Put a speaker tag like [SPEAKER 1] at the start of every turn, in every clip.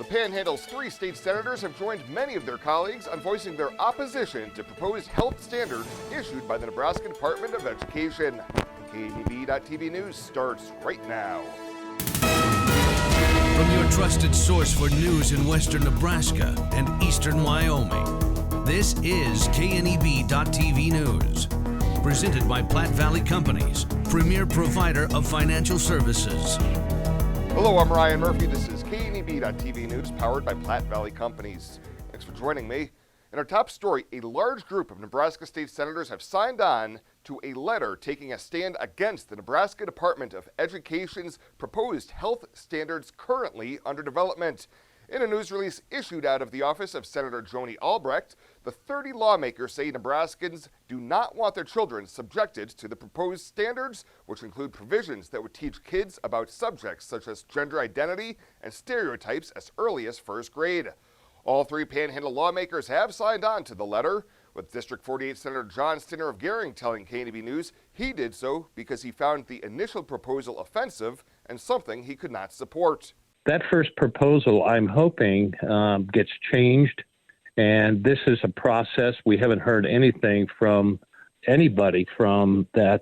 [SPEAKER 1] The Panhandle's 3 state senators have joined many of their colleagues on voicing their opposition to proposed health standards issued by the Nebraska Department of Education. KNEB.TV News starts right now.
[SPEAKER 2] From your trusted source for news in western Nebraska and eastern Wyoming, this is KNEB.TV News. Presented by Platte Valley Companies, premier provider of financial services.
[SPEAKER 1] Hello, I'm Ryan Murphy. This is KNEB.TV News, powered by Platte Valley Companies. Thanks for joining me. In our top story, a large group of Nebraska state senators have signed on to a letter taking a stand against the Nebraska Department of Education's proposed health standards currently under development. In a news release issued out of the office of Senator Joni Albrecht, the 30 lawmakers say Nebraskans do not want their children subjected to the proposed standards, which include provisions that would teach kids about subjects such as gender identity and stereotypes as early as first grade. All 3 Panhandle lawmakers have signed on to the letter, with District 48 Senator John Stinner of Gering telling KNEB News he did so because he found the initial proposal offensive and something he could not support.
[SPEAKER 3] That first proposal, I'm hoping, gets changed, and this is a process. We haven't heard anything from anybody from that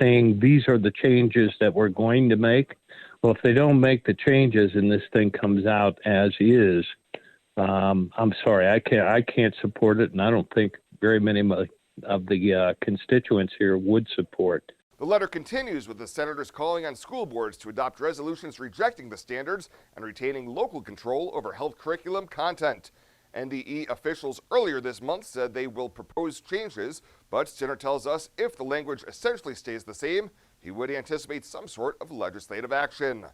[SPEAKER 3] saying these are the changes that we're going to make. Well, if they don't make the changes and this thing comes out as is, I'm sorry, I can't support it, and I don't think very many of the constituents here would support.
[SPEAKER 1] The letter continues with the senators calling on school boards to adopt resolutions rejecting the standards and retaining local control over health curriculum content. NDE officials earlier this month said they will propose changes, but Stinner tells us if the language essentially stays the same, he would anticipate some sort of legislative action.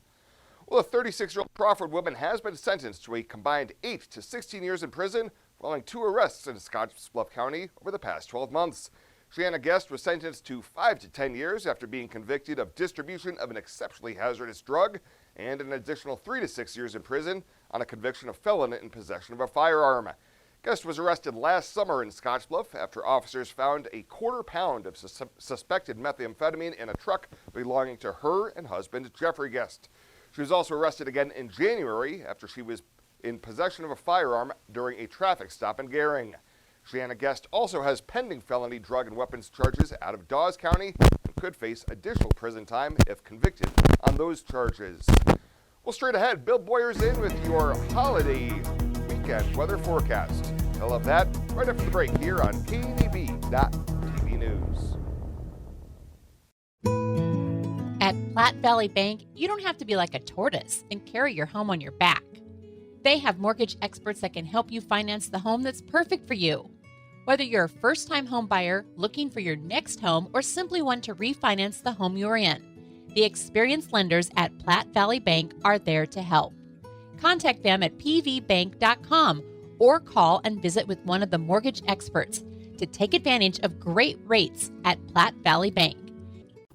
[SPEAKER 1] Well, a 36-year-old Crawford woman has been sentenced to a combined 8 to 16 years in prison following 2 arrests in Scottsbluff County over the past 12 months. Shanna Guest was sentenced to 5 to 10 years after being convicted of distribution of an exceptionally hazardous drug and an additional 3 to 6 years in prison on a conviction of felon in possession of a firearm. Guest was arrested last summer in Scottsbluff after officers found a quarter pound of suspected methamphetamine in a truck belonging to her and husband, Jeffrey Guest. She was also arrested again in January after she was in possession of a firearm during a traffic stop in Gering. Shanna Guest also has pending felony drug and weapons charges out of Dawes County and could face additional prison time if convicted on those charges. Well, straight ahead, Bill Boyer's in with your holiday weekend weather forecast. I'll have that right after the break here on KNEB.TV News.
[SPEAKER 4] At Platte Valley Bank, you don't have to be like a tortoise and carry your home on your back. They have mortgage experts that can help you finance the home that's perfect for you. Whether you're a first-time home buyer looking for your next home or simply want to refinance the home you're in, the experienced lenders at Platte Valley Bank are there to help. Contact them at pvbank.com or call and visit with one of the mortgage experts to take advantage of great rates at Platte Valley Bank.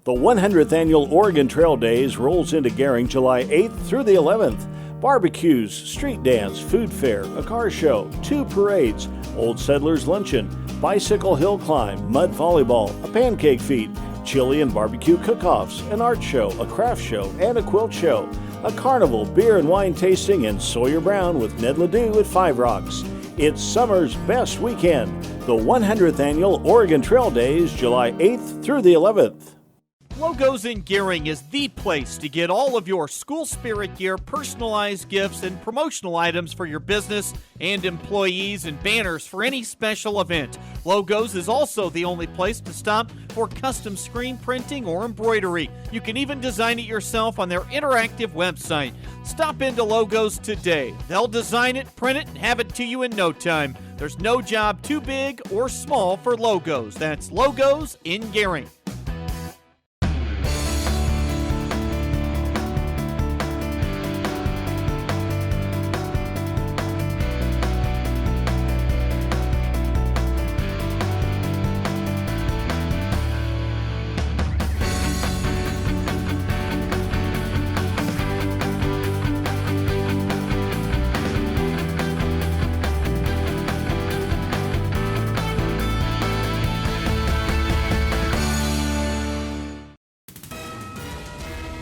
[SPEAKER 5] The 100th Annual Oregon Trail Days rolls into Gering July 8th through the 11th. Barbecues, street dance, food fair, a car show, 2 parades, Old Settlers Luncheon, bicycle hill climb, mud volleyball, a pancake feed, chili and barbecue cook-offs, an art show, a craft show, and a quilt show, a carnival, beer and wine tasting, and Sawyer Brown with Ned Ledoux at Five Rocks. It's summer's best weekend. The 100th Annual Oregon Trail Days, July 8th through the 11th.
[SPEAKER 6] Logos in Gering is the place to get all of your school spirit gear, personalized gifts, and promotional items for your business and employees and banners for any special event. Logos is also the only place to stop for custom screen printing or embroidery. You can even design it yourself on their interactive website. Stop into Logos today. They'll design it, print it, and have it to you in no time. There's no job too big or small for Logos. That's Logos in Gering.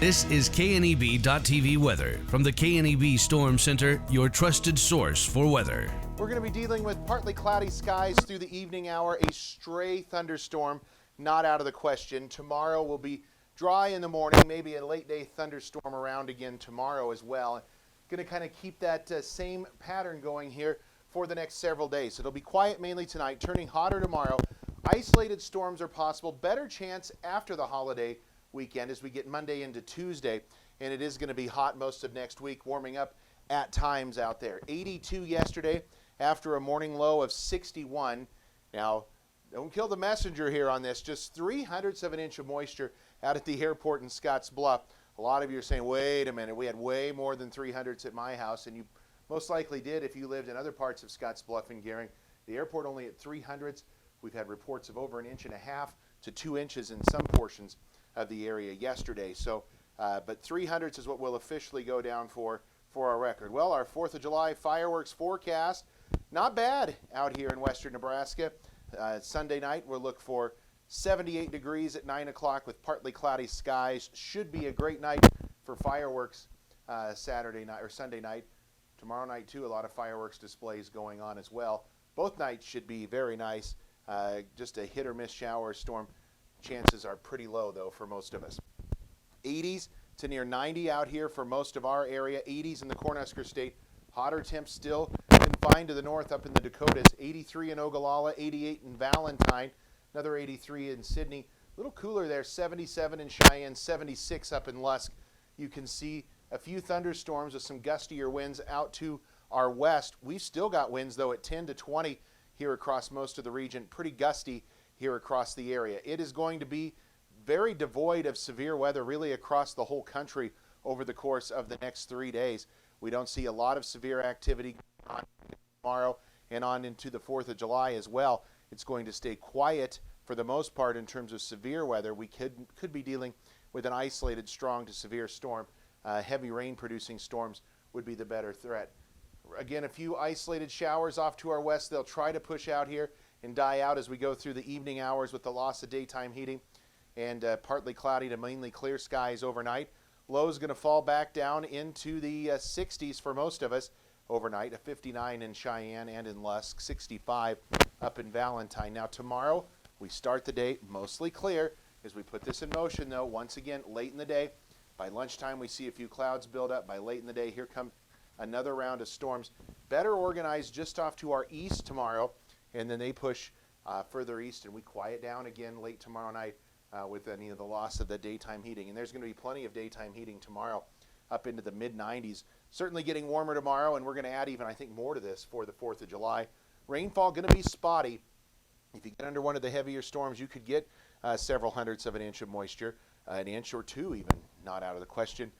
[SPEAKER 2] This is KNEB.TV weather from the KNEB Storm Center, your trusted source for weather.
[SPEAKER 7] We're going to be dealing with partly cloudy skies through the evening hour. A stray thunderstorm not out of the question. Tomorrow will be dry in the morning, maybe a late day thunderstorm around again tomorrow as well. Going to kind of keep that same pattern going here for the next several days. It'll be quiet mainly tonight, turning hotter tomorrow. Isolated storms are possible. Better chance after the holiday weekend as we get Monday into Tuesday, and it is going to be hot most of next week, warming up at times out there. 82 yesterday after a morning low of 61. Now, don't kill the messenger here on this. Just 0.03 of an inch of moisture out at the airport in Scotts Bluff. A lot of you are saying, wait a minute, we had way more than 0.03 at my house, and you most likely did if you lived in other parts of Scotts Bluff and Gering. The airport only at 0.03. We've had reports of over 1.5 inches to 2 inches in some portions of the area yesterday. So, but 0.03 is what we'll officially go down for our record. Well, our 4th of July fireworks forecast, not bad out here in western Nebraska. Sunday night, we'll look for 78 degrees at 9 o'clock with partly cloudy skies. Should be a great night for fireworks Saturday night or Sunday night. Tomorrow night, too, a lot of fireworks displays going on as well. Both nights should be very nice. Just a hit or miss shower storm. Chances are pretty low, though, for most of us. 80s to near 90 out here for most of our area. 80s in the Cornhusker State. Hotter temps still confined to the north up in the Dakotas. 83 in Ogallala, 88 in Valentine, another 83 in Sydney. A little cooler there, 77 in Cheyenne, 76 up in Lusk. You can see a few thunderstorms with some gustier winds out to our west. We've still got winds, though, at 10 to 20 here across most of the region. Pretty gusty here across the area. It is going to be very devoid of severe weather really across the whole country over the course of the next 3 days. We don't see a lot of severe activity on tomorrow and on into the 4th of July as well. It's going to stay quiet for the most part in terms of severe weather. We could be dealing with an isolated strong to severe storm. Heavy rain producing storms would be the better threat. Again, a few isolated showers off to our west. They'll try to push out here and die out as we go through the evening hours with the loss of daytime heating and partly cloudy to mainly clear skies overnight. Low is going to fall back down into the 60s for most of us overnight, a 59 in Cheyenne and in Lusk, 65 up in Valentine. Now tomorrow we start the day mostly clear. As we put this in motion, though, once again late in the day, by lunchtime we see a few clouds build up. By late in the day, here come another round of storms. Better organized just off to our east tomorrow, and then they push further east, and we quiet down again late tomorrow night with the loss of the daytime heating. And there's going to be plenty of daytime heating tomorrow up into the mid-90s. Certainly getting warmer tomorrow, and we're going to add even, I think, more to this for the 4th of July. Rainfall going to be spotty. If you get under one of the heavier storms, you could get several hundredths of an inch of moisture, an inch or two even, not out of the question.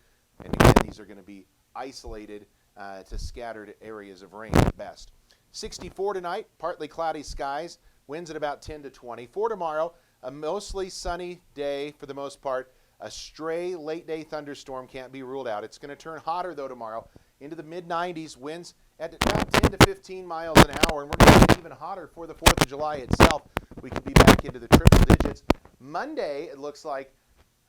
[SPEAKER 7] And again, these are going to be isolated to scattered areas of rain at best. 64 tonight, partly cloudy skies, winds at about 10 to 20. For tomorrow, a mostly sunny day for the most part. A stray late-day thunderstorm can't be ruled out. It's going to turn hotter, though, tomorrow into the mid-90s, winds at about 10 to 15 miles an hour, and we're going to get even hotter for the 4th of July itself. We could be back into the triple digits. Monday, it looks like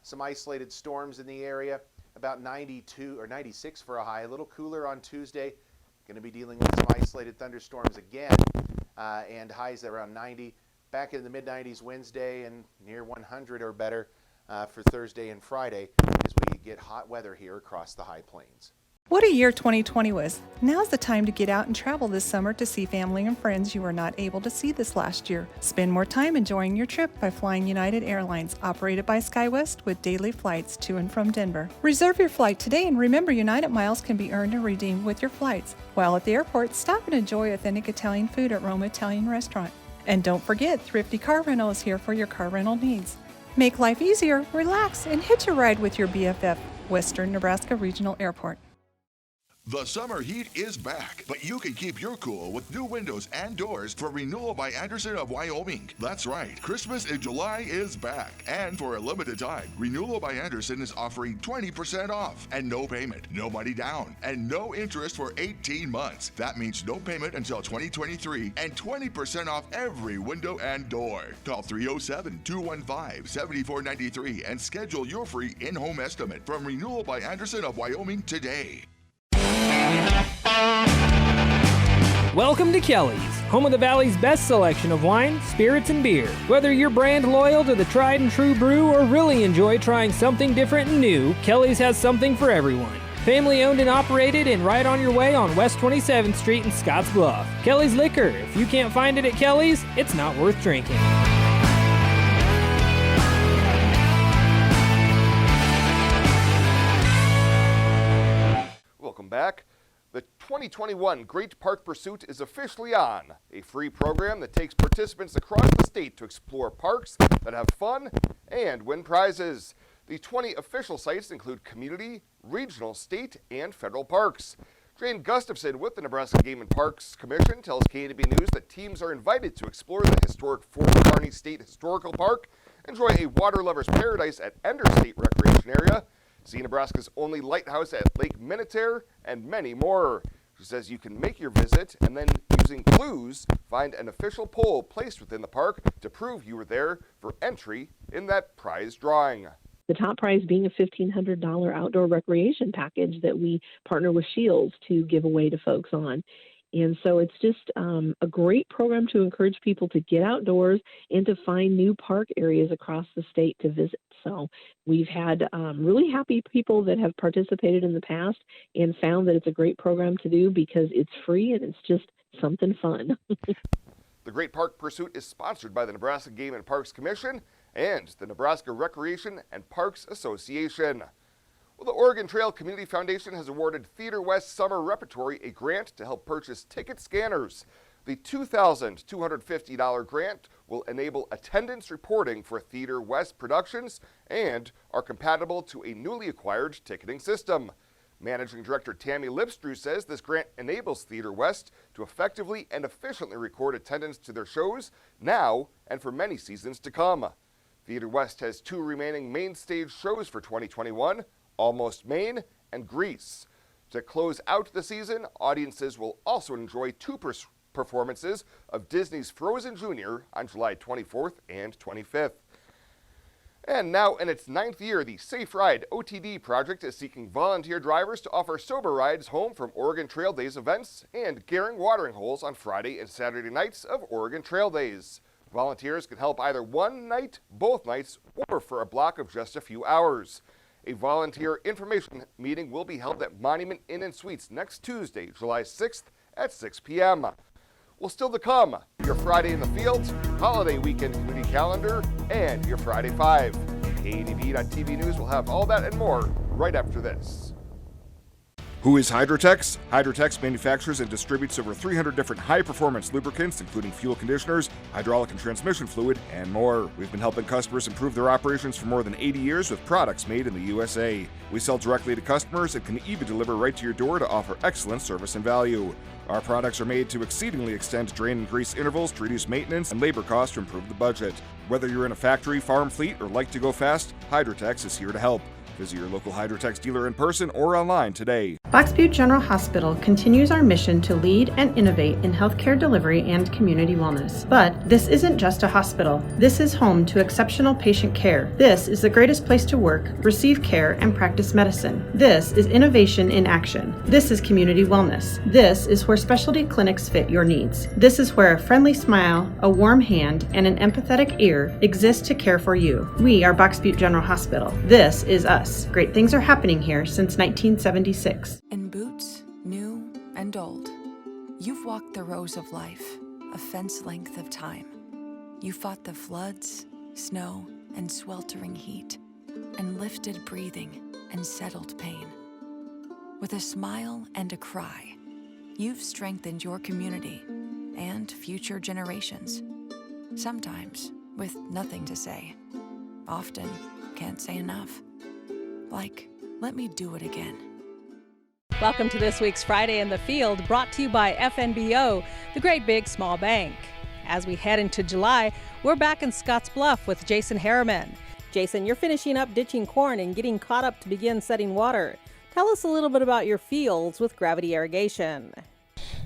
[SPEAKER 7] some isolated storms in the area, about 92 or 96 for a high. A little cooler on Tuesday. Going to be dealing with some isolated thunderstorms again, and highs around 90. Back in the mid-90s Wednesday and near 100 or better for Thursday and Friday as we get hot weather here across the high plains.
[SPEAKER 8] What a year 2020 was. Now's the time to get out and travel this summer to see family and friends you were not able to see this last year. Spend more time enjoying your trip by flying United Airlines, operated by SkyWest with daily flights to and from Denver. Reserve your flight today and remember United miles can be earned and redeemed with your flights. While at the airport, stop and enjoy authentic Italian food at ROMA Italian Restaurant. And don't forget, Thrifty Car Rental is here for your car rental needs. Make life easier, relax, and hitch a ride with your BFF, Western Nebraska Regional Airport.
[SPEAKER 9] The summer heat is back, but you can keep your cool with new windows and doors for Renewal by Andersen of Wyoming. That's right, Christmas in July is back. And for a limited time, Renewal by Andersen is offering 20% off and no payment, no money down, and no interest for 18 months. That means no payment until 2023 and 20% off every window and door. Call 307-215-7493 and schedule your free in-home estimate from Renewal by Andersen of Wyoming today.
[SPEAKER 10] Welcome to Kelly's, home of the Valley's best selection of wine, spirits, and beer. Whether you're brand loyal to the tried and true brew or really enjoy trying something different and new, Kelly's has something for everyone. Family owned and operated and right on your way on West 27th Street in Scotts Bluff. Kelly's Liquor. If you can't find it at Kelly's, it's not worth drinking.
[SPEAKER 1] Welcome back. The 2021 Great Park Pursuit is officially on, a free program that takes participants across the state to explore parks that have fun and win prizes. The 20 official sites include community, regional, state, and federal parks. Jane Gustafson with the Nebraska Game and Parks Commission tells KNB News that teams are invited to explore the historic Fort Kearney State Historical Park, enjoy a water lover's paradise at Ender State Recreation Area, see Nebraska's only lighthouse at Lake Minnetonka, and many more. She says you can make your visit and then, using clues, find an official pole placed within the park to prove you were there for entry in that prize drawing.
[SPEAKER 11] The top prize being a $1,500 outdoor recreation package that we partner with Shields to give away to folks on. And so it's just a great program to encourage people to get outdoors and to find new park areas across the state to visit. So we've had really happy people that have participated in the past and found that it's a great program to do because it's free and it's just something fun.
[SPEAKER 1] The Great Park Pursuit is sponsored by the Nebraska Game and Parks Commission and the Nebraska Recreation and Parks Association. Well, the Oregon Trail Community Foundation has awarded Theater West Summer Repertory a grant to help purchase ticket scanners. The $2,250 grant will enable attendance reporting for Theater West productions and are compatible to a newly acquired ticketing system. Managing Director Tammy Lipstrew says this grant enables Theater West to effectively and efficiently record attendance to their shows now and for many seasons to come. Theater West has two remaining main stage shows for 2021, Almost Maine and Grease. To close out the season, audiences will also enjoy two performances of Disney's Frozen Jr. on July 24th and 25th. And now in its 9th year, the Safe Ride OTD project is seeking volunteer drivers to offer sober rides home from Oregon Trail Days events and Gehring watering holes on Friday and Saturday nights of Oregon Trail Days. Volunteers can help either one night, both nights, or for a block of just a few hours. A volunteer information meeting will be held at Monument Inn and Suites next Tuesday, July 6th at 6 p.m. Well, still to come, your Friday in the Fields, holiday weekend community calendar, and your Friday 5. KNB.TV News will have all that and more right after this. Who is Hydrotex? Hydrotex manufactures and distributes over 300 different high-performance lubricants, including fuel conditioners, hydraulic and transmission fluid, and more. We've been helping customers improve their operations for more than 80 years with products made in the USA. We sell directly to customers and can even deliver right to your door to offer excellent service and value. Our products are made to exceedingly extend drain and grease intervals to reduce maintenance and labor costs to improve the budget. Whether you're in a factory, farm fleet, or like to go fast, Hydrotex is here to help. Visit your local Hydrotex dealer in person or online today.
[SPEAKER 12] Box Butte General Hospital continues our mission to lead and innovate in healthcare delivery and community wellness. But this isn't just a hospital. This is home to exceptional patient care. This is the greatest place to work, receive care, and practice medicine. This is innovation in action. This is community wellness. This is where specialty clinics fit your needs. This is where a friendly smile, a warm hand, and an empathetic ear exist to care for you. We are Box Butte General Hospital. This is us. Great things are happening here since 1976.
[SPEAKER 13] In boots, new and old, you've walked the rows of life, a fence length of time. You fought the floods, snow, and sweltering heat, and lifted breathing and settled pain. With a smile and a cry, you've strengthened your community and future generations. Sometimes with nothing to say. Often can't say enough. Like, let me do it again.
[SPEAKER 14] Welcome to this week's Friday in the Field, brought to you by FNBO, the Great Big Small Bank. As we head into July, we're back in Scottsbluff with Jason Harriman. Jason, you're finishing up ditching corn and getting caught up to begin setting water. Tell us a little bit about your fields with gravity irrigation.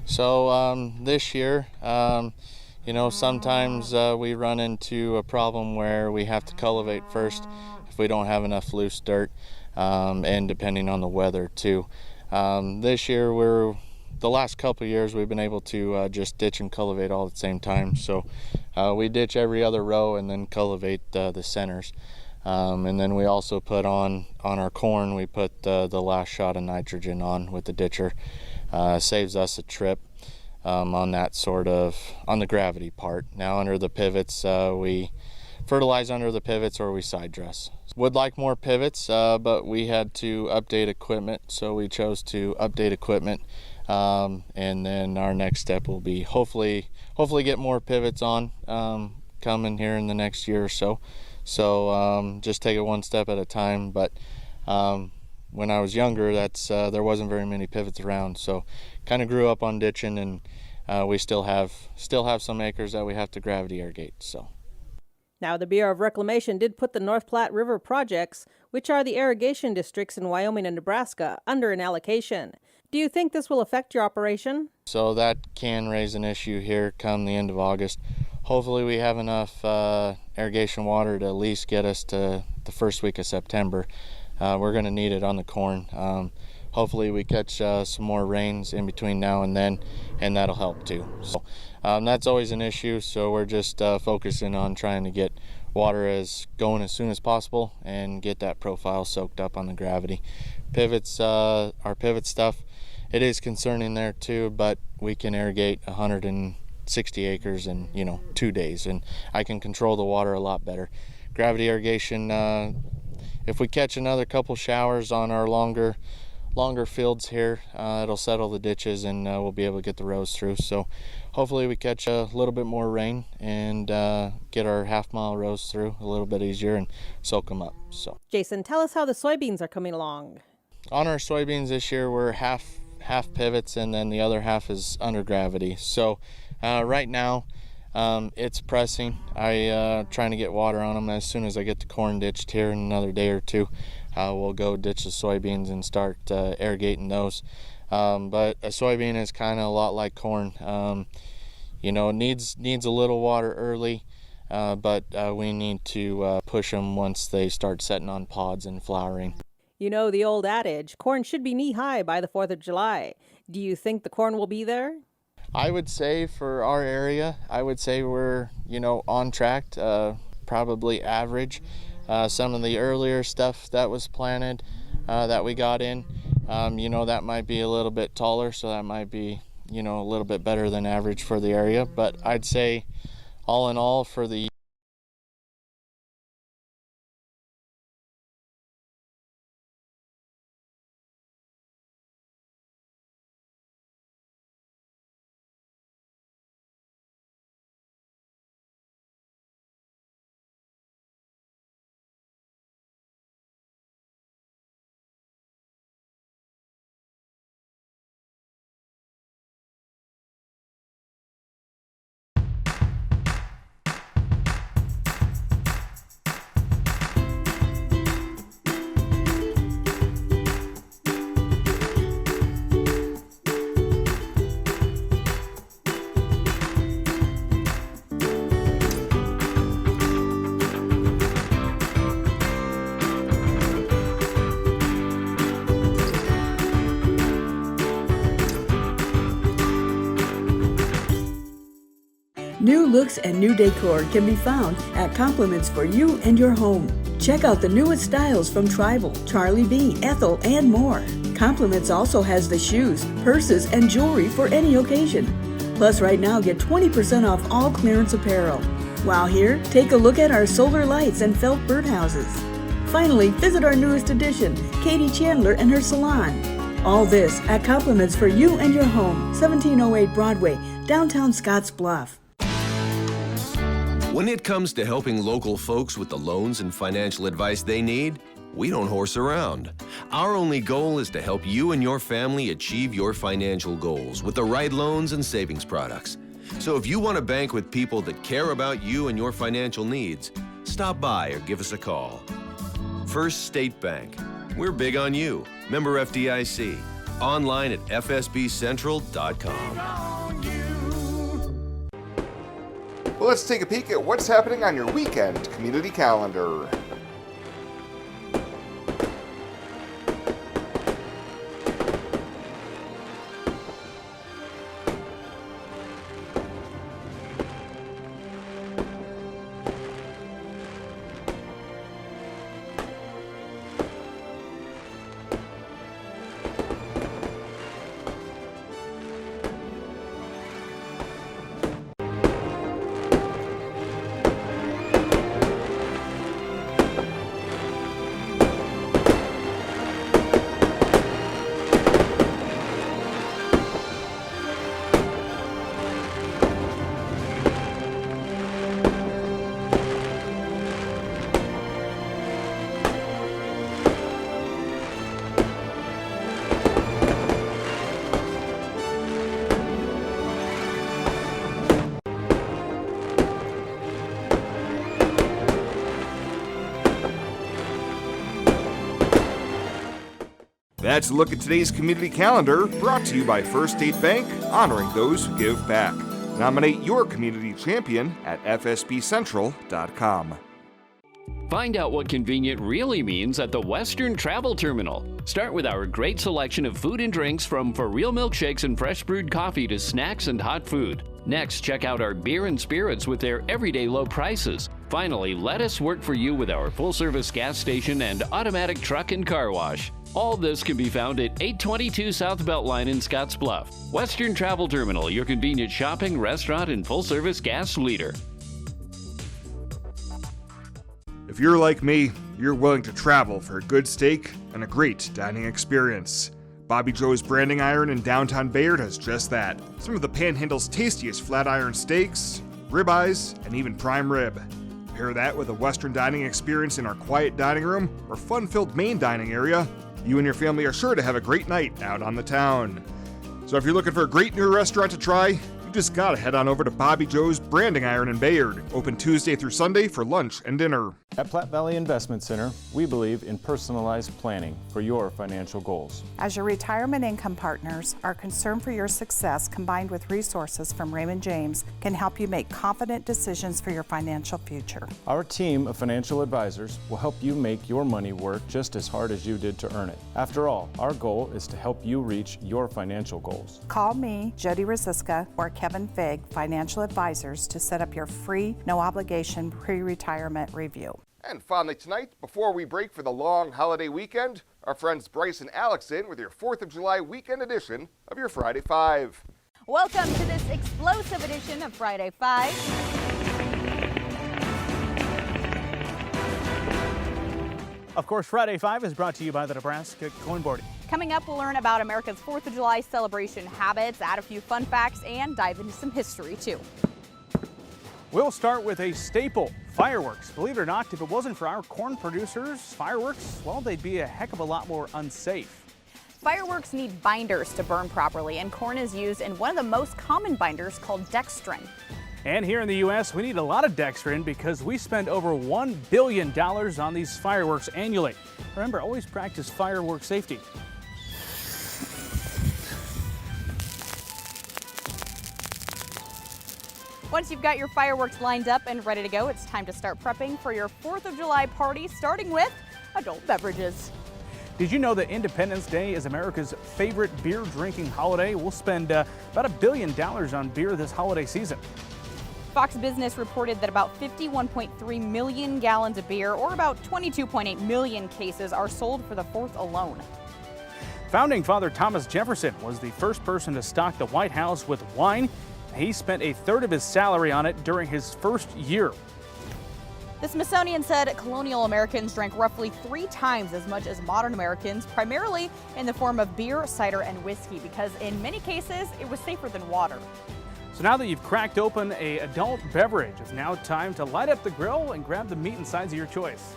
[SPEAKER 15] So this year, sometimes we run into a problem where we have to cultivate first if we don't have enough loose dirt, and depending on the weather too. This year, the last couple of years, we've been able to just ditch and cultivate all at the same time. So we ditch every other row and then cultivate the centers. And then we also put on our corn, we put the last shot of nitrogen on with the ditcher. Saves us a trip on the gravity part. Now under the pivots, we fertilize under the pivots or we side dress. Would like more pivots, but we had to update equipment, so we chose to update equipment. And then our next step will be hopefully get more pivots on coming here in the next year or so. So just take it one step at a time. But when I was younger, there wasn't very many pivots around, so kind of grew up on ditching, and we still have some acres that we have to gravity irrigate. So.
[SPEAKER 14] Now, the Bureau of Reclamation did put the North Platte River projects, which are the irrigation districts in Wyoming and Nebraska, under an allocation. Do you think this will affect your operation?
[SPEAKER 15] So that can raise an issue here come the end of August. Hopefully we have enough irrigation water to at least get us to the first week of September. We're going to need it on the corn. Hopefully we catch some more rains in between now and then, and that'll help too. So that's always an issue, so we're just focusing on trying to get water going as soon as possible and get that profile soaked up on the gravity. Pivots, our pivot stuff, it is concerning there too, but we can irrigate 160 acres in 2 days, and I can control the water a lot better. Gravity irrigation, if we catch another couple showers on our longer fields here, it'll settle the ditches and we'll be able to get the rows through. So hopefully we catch a little bit more rain and get our half-mile rows through a little bit easier and soak them up. So
[SPEAKER 14] Jason, tell us how the soybeans are coming along.
[SPEAKER 15] On our soybeans this year, we're half pivots and then the other half is under gravity. So right now it's pressing. Trying to get water on them. As soon as I get the corn ditched here in another day or two, we'll go ditch the soybeans and start irrigating those. But a soybean is kind of a lot like corn. It needs a little water early, but we need to push them once they start setting on pods and flowering.
[SPEAKER 14] You know the old adage, corn should be knee-high by the 4th of July. Do you think the corn will be there?
[SPEAKER 15] I would say for our area, we're, on track, probably average. Some of the earlier stuff that was planted that we got in, that might be a little bit taller, so that might be, a little bit better than average for the area. But I'd say all in all for the
[SPEAKER 16] New looks and new decor can be found at Compliments for You and Your Home. Check out the newest styles from Tribal, Charlie B, Ethel, and more. Compliments also has the shoes, purses, and jewelry for any occasion. Plus, right now, get 20% off all clearance apparel. While here, take a look at our solar lights and felt birdhouses. Finally, visit our newest addition, Katie Chandler and her salon. All this at Compliments for You and Your Home, 1708 Broadway, downtown Scottsbluff.
[SPEAKER 17] When it comes to helping local folks with the loans and financial advice they need, we don't horse around. Our only goal is to help you and your family achieve your financial goals with the right loans and savings products. So if you want to bank with people that care about you and your financial needs, stop by or give us a call. First State Bank. We're big on you. Member FDIC. Online at fsbcentral.com.
[SPEAKER 1] Well, let's take a peek at what's happening on your weekend community calendar. That's a look at today's community calendar, brought to you by First State Bank, honoring those who give back. Nominate your community champion at fsbcentral.com.
[SPEAKER 18] Find out what convenient really means at the Western Travel Terminal. Start with our great selection of food and drinks, from for real milkshakes and fresh brewed coffee to snacks and hot food. Next, check out our beer and spirits with their everyday low prices. Finally, let us work for you with our full-service gas station and automatic truck and car wash. All this can be found at 822 South Beltline in Scottsbluff. Western Travel Terminal, your convenient shopping, restaurant, and full-service gas leader.
[SPEAKER 1] If you're like me, you're willing to travel for a good steak and a great dining experience. Bobby Joe's Branding Iron in downtown Bayard has just that. Some of the Panhandle's tastiest flat iron steaks, ribeyes, and even prime rib. Pair that with a Western dining experience in our quiet dining room or fun-filled main dining area, you and your family are sure to have a great night out on the town. So if you're looking for a great new restaurant to try, you just gotta head on over to Bobby Joe's Branding Iron in Bayard, open Tuesday through Sunday for lunch and dinner.
[SPEAKER 19] At Platte Valley Investment Center, we believe in personalized planning for your financial goals.
[SPEAKER 20] As your retirement income partners, our concern for your success, combined with resources from Raymond James, can help you make confident decisions for your financial future.
[SPEAKER 19] Our team of financial advisors will help you make your money work just as hard as you did to earn it. After all, our goal is to help you reach your financial goals.
[SPEAKER 20] Call me, Jody Rosiska, or Kevin Fig, Financial Advisors, to set up your free, no-obligation pre-retirement review.
[SPEAKER 1] And finally tonight, before we break for the long holiday weekend, our friends Bryce and Alex in with your 4th of July weekend edition of your Friday 5.
[SPEAKER 21] Welcome to this explosive edition of Friday 5.
[SPEAKER 6] Of course, Friday 5 is brought to you by the Nebraska Coin Board.
[SPEAKER 21] Coming up, we'll learn about America's 4th of July celebration habits, add a few fun facts, and dive into some history, too.
[SPEAKER 6] We'll start with a staple, fireworks. Believe it or not, if it wasn't for our corn producers, fireworks, well, they'd be a heck of a lot more unsafe.
[SPEAKER 21] Fireworks need binders to burn properly, and corn is used in one of the most common binders called dextrin.
[SPEAKER 6] And here in the U.S., we need a lot of dextrin because we spend over $1 billion on these fireworks annually. Remember, always practice firework safety.
[SPEAKER 21] Once you've got your fireworks lined up and ready to go, it's time to start prepping for your 4th of July party, starting with adult beverages.
[SPEAKER 6] Did you know that Independence Day is America's favorite beer drinking holiday? We'll spend about $1 billion on beer this holiday season.
[SPEAKER 21] Fox Business reported that about 51.3 million gallons of beer, or about 22.8 million cases, are sold for the 4th alone.
[SPEAKER 6] Founding Father Thomas Jefferson was the first person to stock the White House with wine. He spent a third of his salary on it during his first year.
[SPEAKER 21] The Smithsonian said colonial Americans drank roughly 3 times as much as modern Americans, primarily in the form of beer, cider, and whiskey, because in many cases it was safer than water.
[SPEAKER 6] So now that you've cracked open an adult beverage, it's now time to light up the grill and grab the meat and sides of your choice.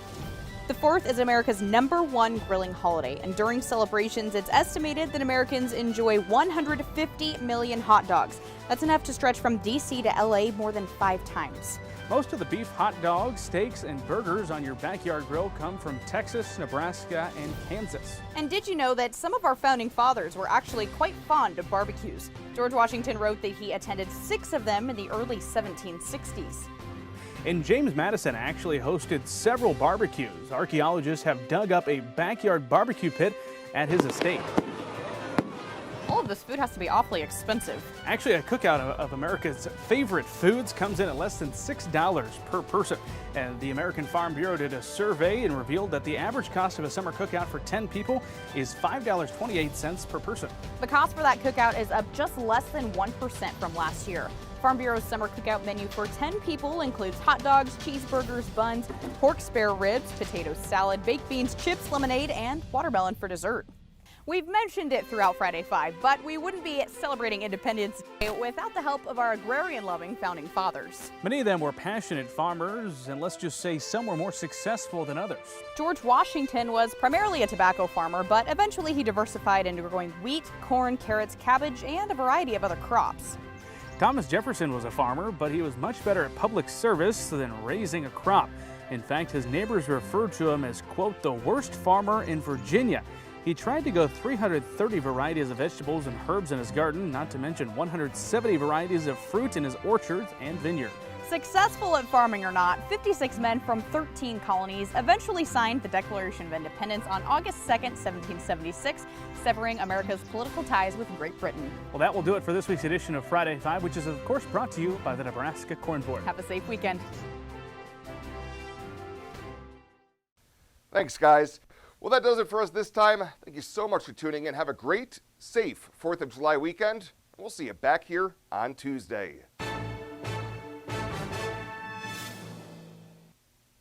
[SPEAKER 21] The 4th is America's #1 grilling holiday, and during celebrations, it's estimated that Americans enjoy 150 million hot dogs. That's enough to stretch from D.C. to LA more than 5 times.
[SPEAKER 3] Most of the beef hot dogs, steaks, and burgers on your backyard grill come from Texas, Nebraska, and Kansas.
[SPEAKER 21] And did you know that some of our founding fathers were actually quite fond of barbecues? George Washington wrote that he attended 6 of them in the early 1760s.
[SPEAKER 3] And James Madison actually hosted several barbecues. Archaeologists have dug up a backyard barbecue pit at his estate.
[SPEAKER 21] All of this food has to be awfully expensive.
[SPEAKER 3] Actually, a cookout of America's favorite foods comes in at less than $6 per person. And the American Farm Bureau did a survey and revealed that the average cost of a summer cookout for 10 people is $5.28 per person.
[SPEAKER 21] The cost for that cookout is up just less than 1% from last year. Farm Bureau's summer cookout menu for 10 people includes hot dogs, cheeseburgers, buns, pork spare ribs, potato salad, baked beans, chips, lemonade, and watermelon for dessert. We've mentioned it throughout Friday 5, but we wouldn't be celebrating Independence Day without the help of our agrarian-loving founding fathers.
[SPEAKER 3] Many of them were passionate farmers, and let's just say some were more successful than others.
[SPEAKER 21] George Washington was primarily a tobacco farmer, but eventually he diversified into growing wheat, corn, carrots, cabbage, and a variety of other crops.
[SPEAKER 3] Thomas Jefferson was a farmer, but he was much better at public service than raising a crop. In fact, his neighbors referred to him as, quote, the worst farmer in Virginia. He tried to grow 330 varieties of vegetables and herbs in his garden, not to mention 170 varieties of fruit in his orchards and vineyard.
[SPEAKER 21] Successful at farming or not, 56 men from 13 colonies eventually signed the Declaration of Independence on August 2nd, 1776, severing America's political ties with Great Britain.
[SPEAKER 3] Well, that will do it for this week's edition of Friday 5, which is, of course, brought to you by the Nebraska Corn Board.
[SPEAKER 21] Have a safe weekend.
[SPEAKER 1] Thanks, guys. Well, that does it for us this time. Thank you so much for tuning in. Have a great, safe 4th of July weekend. We'll see you back here on Tuesday.